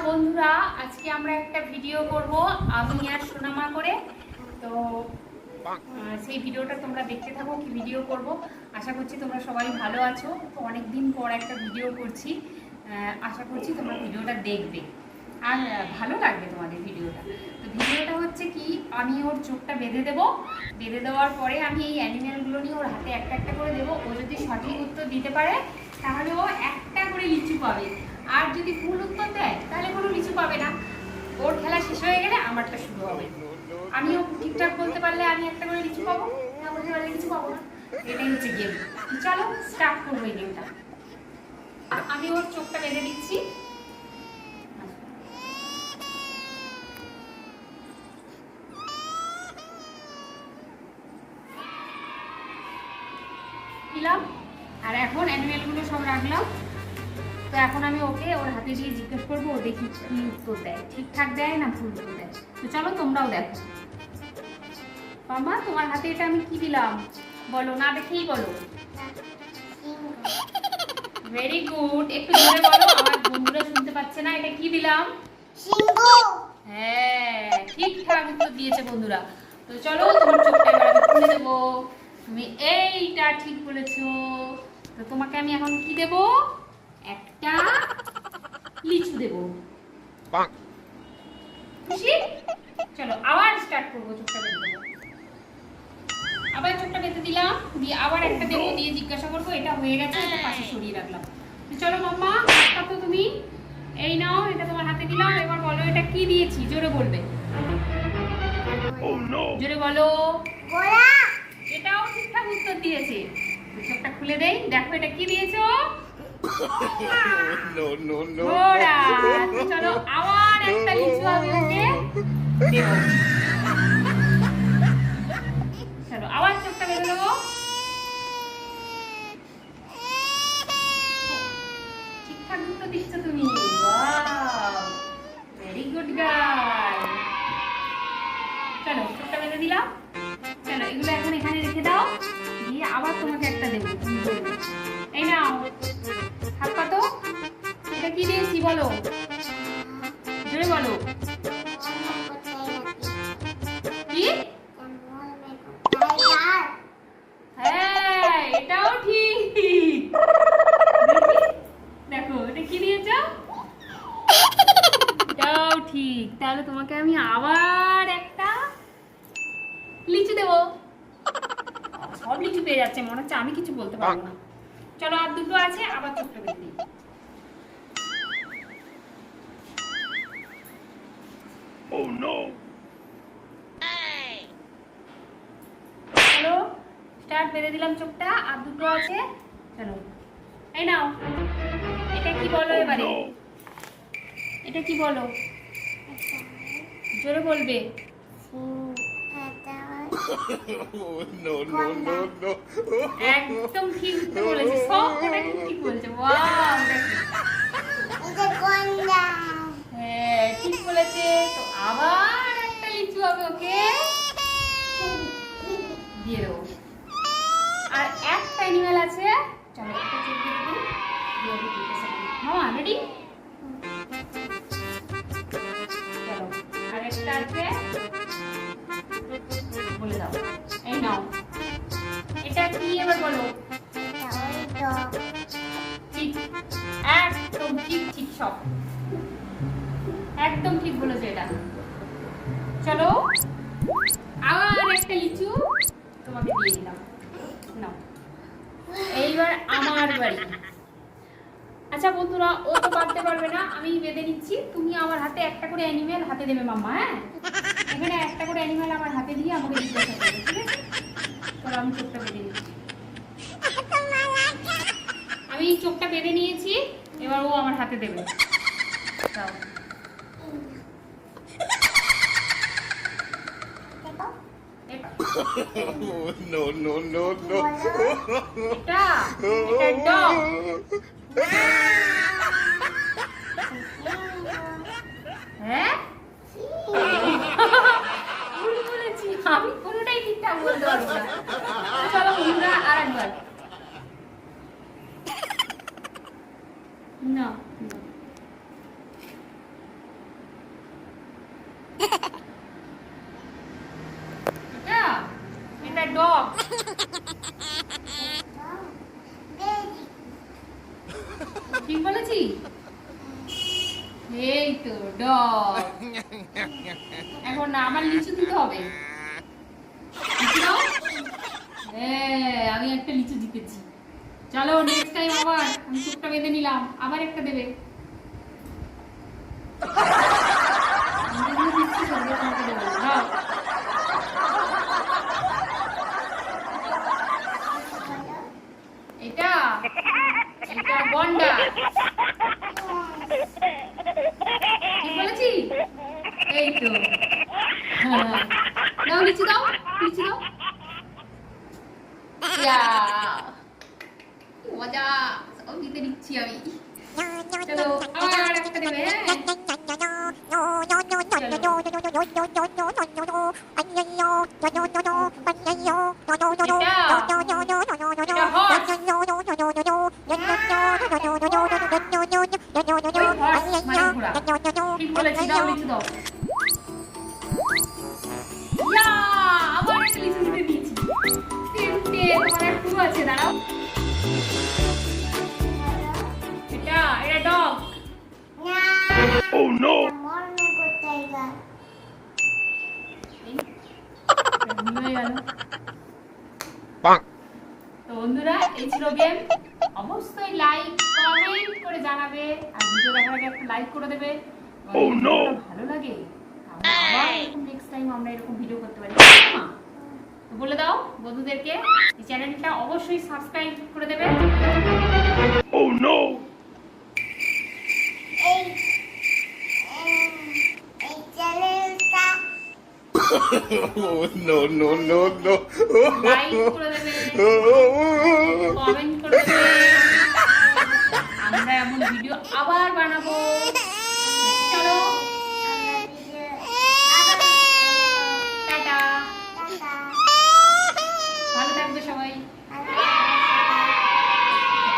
বন্ধুরা, আজকে আমরা একটা ভিডিও করব আমি আর সোনামা করে। তো সেই ভিডিওটা তোমরা দেখতে থাকো। কি ভিডিও করব আশা করছি তোমরা সবাই ভালো আছো। তো অনেক দিন পর একটা ভিডিও করছি, আশা করছি তোমরা ভিডিওটা দেখবে আর ভালো লাগবে তোমাদের ভিডিওটা। তো ভিডিওটা হচ্ছে কি, আমি ওর চোখটা বেঁধে দেবো। বেঁধে দেওয়ার পরে আমি এই অ্যানিমেলগুলো নিয়ে ওর হাতে একটা একটা করে দেবো। ও যদি সঠিক উত্তর দিতে পারে তাহলে ও একটা করে লিচু পাবে, আর যদি ভুল উত্তর দেয় তাহলে কোনো লিচু পাবে না। ওর খেলা শেষ হয়ে গেলে আমারটা শুরু হবে। আমিও ঠিকঠাক বলতে পারলে আমি একটা করে লিচু পাবো, না বলতে পারলে লিচু পাবো না। এটাই হচ্ছে গেম। চলো স্টার্ট করবো এই গেমটা। আমি ওর চোখটা বেঁধে দিচ্ছি। দিলাম আর এখন অ্যানিমেলগুলো সব রাখলাম। তো এখন আমি ওকে ওর হাতে দিয়ে জিজ্ঞেস করবো, ও দেখি কি উত্তর দেয়, ঠিকঠাক দেয় না ভুল উত্তর দেয়। তো চলো তোমরাও দেখো। মামা, তোমার হাতে এটা আমি কি দিলাম বলো, না দেখেই বলো। ভেরি গুড, একটু জোরে বলো, আমার বন্ধুরা শুনতে পাচ্ছে না। এটা কি দিলাম? সিংহ। হ্যাঁ, ঠিকঠাক উত্তর দিয়েছে বন্ধুরা। তো চলো তোমার চোখটা এবার আমি খুলে দেবো। তুমি এইটা ঠিক বলেছো। তো তোমাকে আমি এখন কি দেবো? একটা লিচু দেবো। খুশি? চলো আবার স্টার্ট করবো। চোখটা বেঁধে দেবো। আবার চোখটা বেঁধে দিলাম, দিয়ে আবার একটা দেবো, দিয়ে জিজ্ঞাসা করবো এটা হয়ে গেছে, এটা পাশে সরিয়ে রাখলাম। চলো মাম্মা, তো তুমি এই নাও, এটা তোমার হাতে দিলাম। এবার বলো এটা কি দিয়েছি, জোরে বলবে। জোরে বলো। এটাও ঠিকঠাক উত্তর দিয়েছে। চোখটা খুলে দেই, দেখো এটা কি দিয়েছো। চলো আবার একটা লিচু আমি ওকে দেবো। চলো আবার চোখটা বেঁধে দেবো। ঠিকঠাক উত্তর দিচ্ছ তুমি। Very good girl. চলো চোখটা বেঁধে দিলাম। চলো এগুলো এখন এখানে রেখে দাও, দিয়ে আবার তোমাকে একটা দেবো। এই নাও, হাত পাতো। এটা কি দিয়েছি বলো, জোরে বলো। কি? হ্যাঁ, এটাও ঠিক। দেখো এটা কি দিয়েছ, এটাও ঠিক। তাহলে তোমাকে আমি আবার একটা লিচু দেবো। সব লিচু পেয়ে যাচ্ছে, মনে হচ্ছে আমি কিছু বলতে পারবো না। চলো আর দুটো আছে, আবার চোখটা বেঁধে দিই। Oh no! চলো স্টার্ট, বেঁধে দিলাম চোখটা, আর দুটো আছে। চলো এই নাও, এটা কি বলো এবারে। এটা কি বলো, জোরে বলবে। একদম ঠিক বলেছে, সব কটা ঠিক বলেছে। ওয়াও, হ্যাঁ ঠিক বলেছে। তো আবার একটা লিচু হবে, ওকে দিয়ে দেবো। আর একটা অ্যানিমেল আছে। চলো একটা চোখ দিয়ে দিই। মামা রেডি? চলো আর একটা আছে, বলে দাও। এই নাও, এটা কি এবার বলো। ঠিক, একদম ঠিক ঠিক, সব একদম ঠিক বলেছো এটা। চলো আবার একটা লিচু তোমাকে দিয়ে দিলাম। নাও, এইবার আমার বাড়ি। আচ্ছা বন্ধুরা, ও তো পারতে পারবে না, আমি বেঁধে নিচ্ছি। তুমি আমার হাতে একটা করে অ্যানিমেল হাতে দেবে মাম্মা। হ্যাঁ, এখানে একটা করে অ্যানিমেল আমার হাতে দিয়ে আমাকে জিজ্ঞাসা করবে, ঠিক আছে? চলো আমি চোখটা বেঁধে নিচ্ছি। আমি চোখটা বেঁধে নিয়েছি, এবার ও আমার হাতে দেবে। যাও। No, no, no, no. এটা ডগ। হ্যাঁ, ভুল বলেছি আমি, কোনোটাই ঠিকঠাক বলতে পারবো না। চলো বন্ধুরা আর একবার। না এই তো ডগ। এখন না আমার লিচু দিতে হবে। লিচু দাও। আমি একটা লিচু জিতেছি। চলো নেক্সট টাইম আবার আমি চোখটা বেঁধে নিলাম, আবার একটা দেবে। এটা এটা গন্ডা, ঠিক বলেছি? এই তো দাও লিচু দাও, লিচু দাও। ইয়া, কি মজা, সব দিতে দিচ্ছি আমি। চলো আবার একটা দেবে। ঠিক বলেছি, দাও লিচু দাও। ইয়া, আবার একটা লিচু দিতে দিয়েছি। তিনটে, তোমার একটু আছে, দাঁড়াও। এটা ডগ। Oh no! তো বন্ধুরা এই ছিল গেম। অবশ্যই লাইক কমেন্ট করে জানাবে, আর ভিডিও দেখার আগে একটা লাইক করে দেবে। Oh no! ভালো লাগে আবার এরকম নেক্সট টাইম আমরা এরকম ভিডিও করতে পারি। তো বলে দাও বন্ধুদেরকে এই চ্যানেলটা অবশ্যই সাবস্ক্রাইব করে দেবে। Oh no! Oh no no no no! Like করে দেবে, কমেন্ট করে দেবে। আমরা এমন ভিডিও আবার বানাবো।